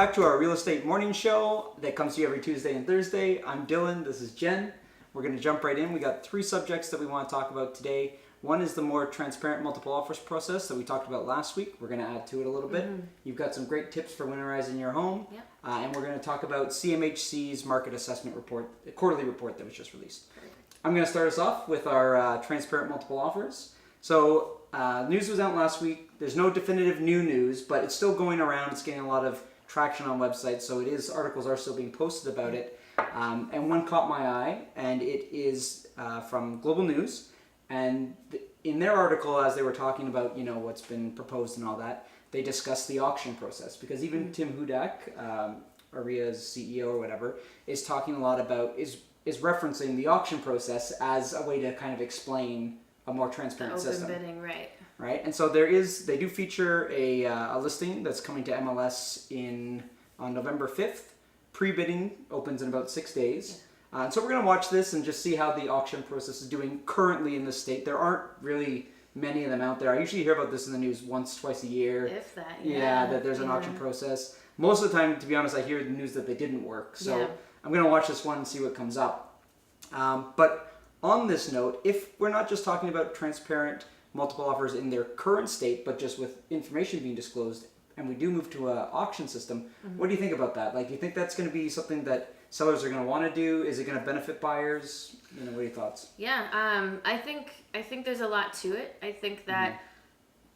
back to our real estate morning show that comes to you every Tuesday and Thursday. I'm Dylan, this is Jen. We're going to jump right in. We got 3 subjects that we want to talk about today. One is the more transparent multiple offers process that we talked about last week. We're going to add to it a little bit. You've got some great tips for winterizing your home. Yep. And we're going to talk about CMHC's market assessment report, the quarterly report that was just released. Perfect. I'm going to start us off with our transparent multiple offers. So news was out last week. There's no definitive new news, but it's still going around. It's getting a lot of traction on websites, so articles are still being posted about it. And one caught my eye, and it is from Global News. And in their article, as they were talking about, what's been proposed and all that, they discussed the auction process, because even Tim Hudak, Aria's CEO or whatever, is talking a lot about, is referencing the auction process as a way to kind of explain a more transparent system. Open bidding, right. Right, and so they do feature a listing that's coming to MLS on November 5th. Pre-bidding opens in about 6 days. And so we're going to watch this and just see how the auction process is doing currently in the state. There aren't really many of them out there. I usually hear about this in the news once, twice a year. If that, that there's an auction process. Most of the time, to be honest, I hear the news that they didn't work. So I'm going to watch this one and see what comes up. But on this note, if we're not just talking about transparent multiple offers in their current state, but just with information being disclosed, and we do move to an auction system, what do you think about that? Like, do you think that's going to be something that sellers are going to want to do? Is it going to benefit buyers? What are your thoughts? Yeah, I think there's a lot to it. I think that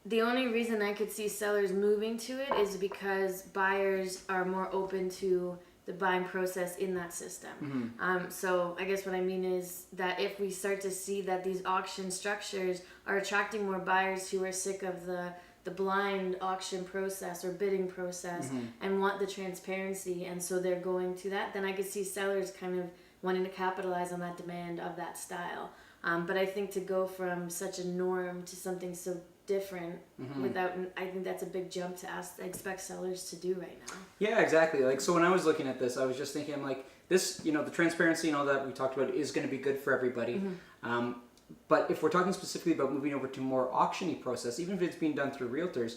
the only reason I could see sellers moving to it is because buyers are more open to the buying process in that system. So I guess what I mean is that if we start to see that these auction structures are attracting more buyers who are sick of the blind auction process or bidding process and want the transparency, and so they're going to that, then I could see sellers kind of wanting to capitalize on that demand of that style. But I think to go from such a norm to something so different I think that's a big jump to expect sellers to do right now. Yeah, exactly. Like, so when I was looking at this, I was just thinking, like, this, the transparency and all that we talked about is going to be good for everybody. But if we're talking specifically about moving over to more auction-y process, even if it's being done through Realtors,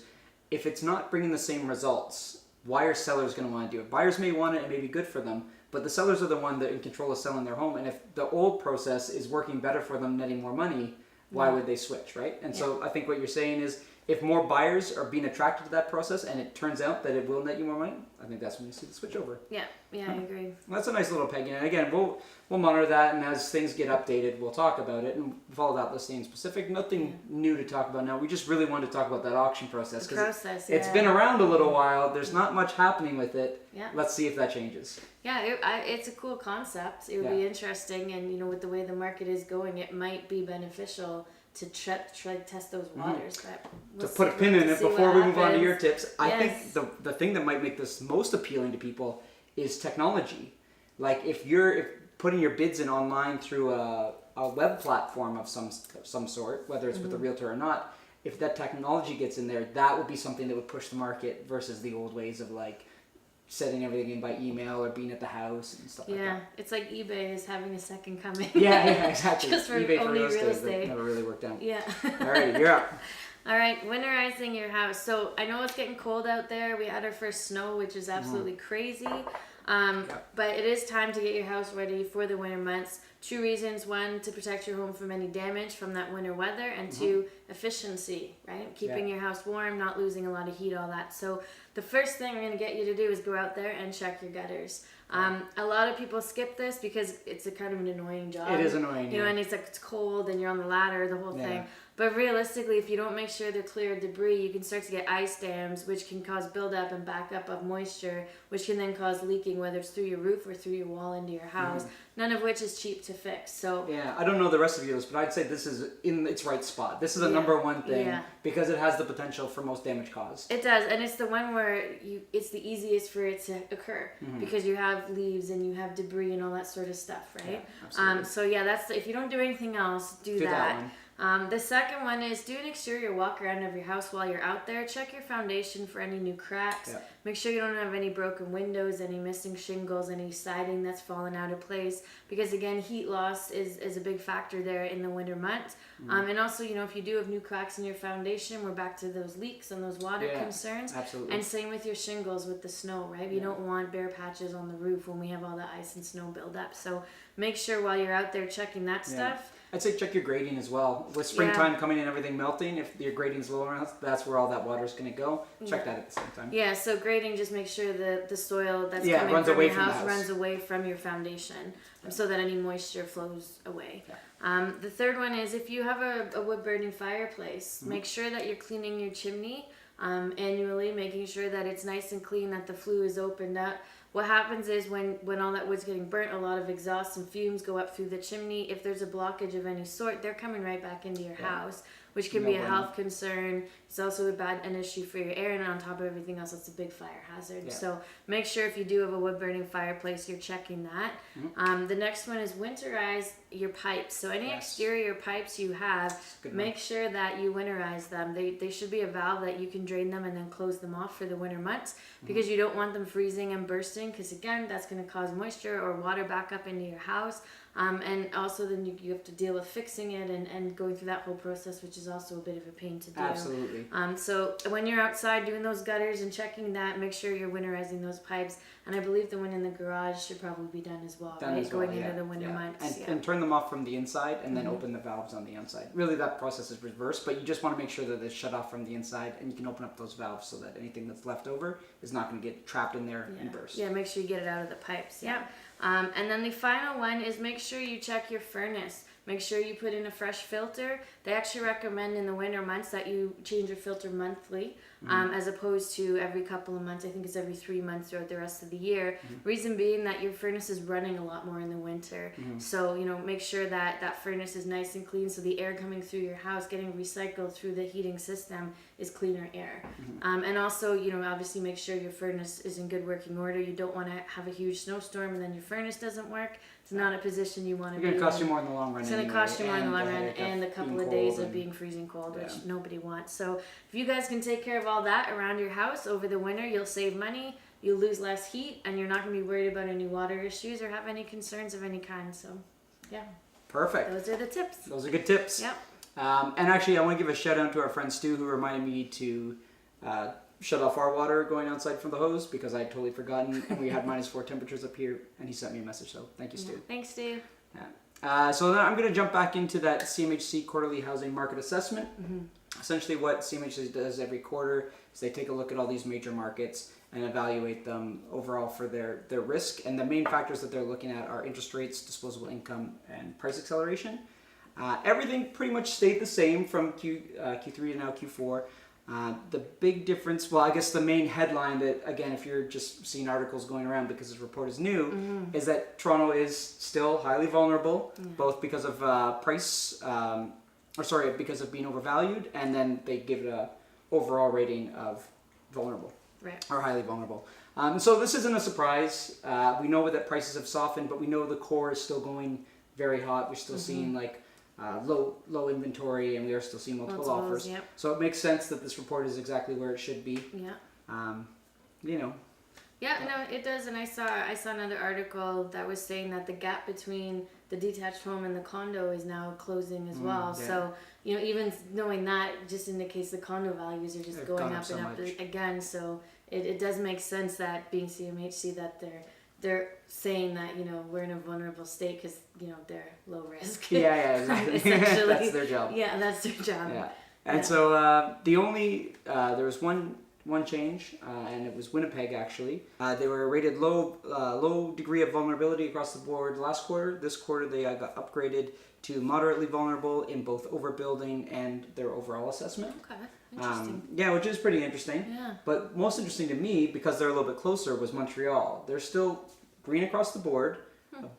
if it's not bringing the same results, why are sellers going to want to do it? Buyers may want it and may be good for them, but the sellers are the one that are in control of selling their home. And if the old process is working better for them, netting more money, why would they switch, right? And so I think what you're saying is, if more buyers are being attracted to that process and it turns out that it will net you more money, I think that's when you see the switch over. Yeah, I agree. Well, that's a nice little peg in. And again, we'll monitor that, and as things get updated, we'll talk about it and follow that listing in specific. Nothing new to talk about now. We just really wanted to talk about that auction process because it's been around a little while. There's not much happening with it. Yeah. Let's see if that changes. Yeah, it's a cool concept. It would be interesting, and with the way the market is going, it might be beneficial to try to test those waters. But to put a pin in it before we move on to your tips, I think the thing that might make this most appealing to people is technology. Like, if putting your bids in online through a web platform of some sort, whether it's with a realtor or not, if that technology gets in there, that would be something that would push the market versus the old ways of, like, setting everything in by email or being at the house and stuff like that. Yeah, it's like eBay is having a second coming. Yeah, exactly. Just for eBay only real estate. That never really worked out. Yeah. All right, you're up. All right, winterizing your house. So I know it's getting cold out there. We had our first snow, which is absolutely crazy. But it is time to get your house ready for the winter months. 2 reasons: 1, to protect your home from any damage from that winter weather, and 2, efficiency, right? Keeping your house warm, not losing a lot of heat, all that. So the first thing we're going to get you to do is go out there and check your gutters. A lot of people skip this because it's a kind of an annoying job. It is annoying, and it's cold and you're on the ladder, the whole thing. But realistically, if you don't make sure they're clear of debris, you can start to get ice dams, which can cause buildup and backup of moisture, which can then cause leaking, whether it's through your roof or through your wall into your house. None of which is cheap to fix. So I don't know the rest of yours, but I'd say this is in its right spot. This is a number one thing because it has the potential for most damage caused. It does, and it's the one where it's the easiest for it to occur because you have leaves and you have debris and all that sort of stuff, right? Yeah, so that's if you don't do anything else, do that one. The second one is do an exterior walk around of your house while you're out there. Check your foundation for any new cracks, make sure you don't have any broken windows, any missing shingles, any siding that's fallen out of place, because again, heat loss is a big factor there in the winter months. And also, if you do have new cracks in your foundation, we're back to those leaks and those water concerns. Absolutely. And same with your shingles with the snow, right? You don't want bare patches on the roof when we have all the ice and snow build up. So make sure while you're out there checking that stuff. I'd say check your grading as well. With springtime coming and everything melting, if your grading's lower enough, that's where all that water is going to go. Check that at the same time. Yeah, so grading, just make sure the soil that's coming runs from away your from the house house. runs away from your foundation, so that any moisture flows away. The third one is if you have a wood burning fireplace, make sure that you're cleaning your chimney annually, making sure that it's nice and clean, that the flue is opened up. What happens is when all that wood's getting burnt, a lot of exhaust and fumes go up through the chimney. If there's a blockage of any sort, they're coming right back into your house, which can be a health concern. It's also an issue for your air, and on top of everything else, it's a big fire hazard. So make sure if you do have a wood burning fireplace, you're checking that. The next one is winterize your pipes. So any exterior pipes you have, make sure that you winterize them. They should be a valve that you can drain them and then close them off for the winter months, because you don't want them freezing and bursting, because again, that's going to cause moisture or water back up into your house. And also then you have to deal with fixing it and going through that whole process, which is also a bit of a pain to do. Absolutely. So when you're outside doing those gutters and checking that, make sure you're winterizing those pipes. And I believe the one in the garage should probably be done as well, going into the winter months. And turn them off from the inside and then open the valves on the outside. Really, that process is reversed, but you just want to make sure that it's shut off from the inside, and you can open up those valves so that anything that's left over is not going to get trapped in there and burst. Yeah, make sure you get it out of the pipes. And then the final one is make sure you check your furnace. Make sure you put in a fresh filter. They actually recommend in the winter months that you change your filter monthly, as opposed to every couple of months. I think it's every 3 months throughout the rest of the year. Reason being that your furnace is running a lot more in the winter. So, make sure that that furnace is nice and clean, so the air coming through your house, getting recycled through the heating system, is cleaner air. And also, obviously make sure your furnace is in good working order. You don't want to have a huge snowstorm and then your furnace doesn't work. It's not a position you want to be in. It's going to cost you more in the long run. It's going to cost you more in the long run, and a couple of days of being freezing cold, which nobody wants. So if you guys can take care of all that around your house over the winter, you'll save money, you'll lose less heat, and you're not going to be worried about any water issues or have any concerns of any kind. So, Perfect. Those are the tips. Those are good tips. Yep. And actually, I want to give a shout out to our friend Stu, who reminded me to shut off our water going outside from the hose, because I had totally forgotten, and we had -4 temperatures up here, and he sent me a message. So thank you, Stu. Thanks, Stu. So then I'm going to jump back into that CMHC quarterly housing market assessment. Essentially, what CMHC does every quarter is they take a look at all these major markets and evaluate them overall for their risk. And the main factors that they're looking at are interest rates, disposable income, and price acceleration. Everything pretty much stayed the same from Q3 to now Q4. The big difference, well, I guess the main headline that, again, if you're just seeing articles going around because this report is new, is that Toronto is still highly vulnerable, both because of because of being overvalued, and then they give it a overall rating of vulnerable, or highly vulnerable. So this isn't a surprise. We know that prices have softened, but we know the core is still going very hot. We're still seeing low inventory, and we are still seeing multiple offers. So it makes sense that this report is exactly where it should be. Yeah, no, it does. And I saw another article that was saying that the gap between the detached home and the condo is now closing as well. So, even knowing that just indicates the condo values are just going up and up again. So it does make sense that being CMHC that they're saying that, we're in a vulnerable state because, they're low risk. Exactly. Essentially. That's their job. Yeah, that's their job. Yeah. And so there was one change, and it was Winnipeg, actually. They were rated low degree of vulnerability across the board last quarter. This quarter they got upgraded to moderately vulnerable in both overbuilding and their overall assessment. Okay. Interesting. Which is pretty interesting. Yeah. But most interesting to me, because they're a little bit closer, was Montreal. They're still green across the board,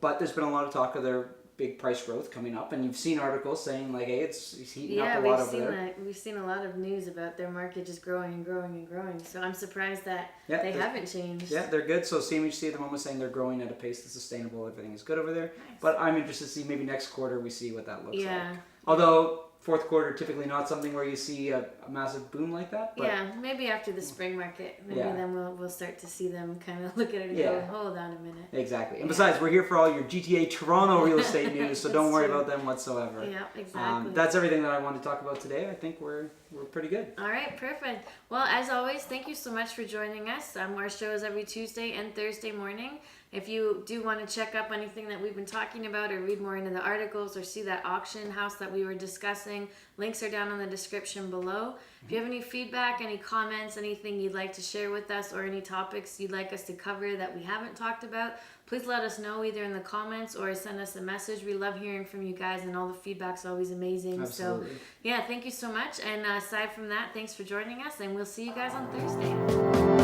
but there's been a lot of talk of their big price growth coming up, and you've seen articles saying hey, it's heating up a lot over there. We've seen a lot of news about their market just growing and growing and growing. So I'm surprised that they haven't changed. Yeah, they're good. So CMHC at the moment is saying they're growing at a pace that's sustainable. Everything is good over there. Nice. But I'm interested to see maybe next quarter we see what that looks like. Although fourth quarter typically not something where you see a massive boom like that. But yeah, maybe after the spring market, maybe then we'll start to see them kind of look at it and go, hold on a minute. Exactly. And besides, we're here for all your GTA Toronto real estate news, so don't worry true. about them whatsoever. Yeah, exactly. That's everything that I wanted to talk about today. I think we're pretty good. All right, perfect. Well, as always, thank you so much for joining us. Our show is every Tuesday and Thursday morning. If you do want to check up anything that we've been talking about or read more into the articles or see that auction house that we were discussing, links are down in the description below. If you have any feedback, any comments, anything you'd like to share with us or any topics you'd like us to cover that we haven't talked about, please let us know either in the comments or send us a message. We love hearing from you guys, and all the feedback's always amazing. Absolutely. So, yeah, thank you so much. And aside from that, thanks for joining us, and we'll see you guys on Thursday.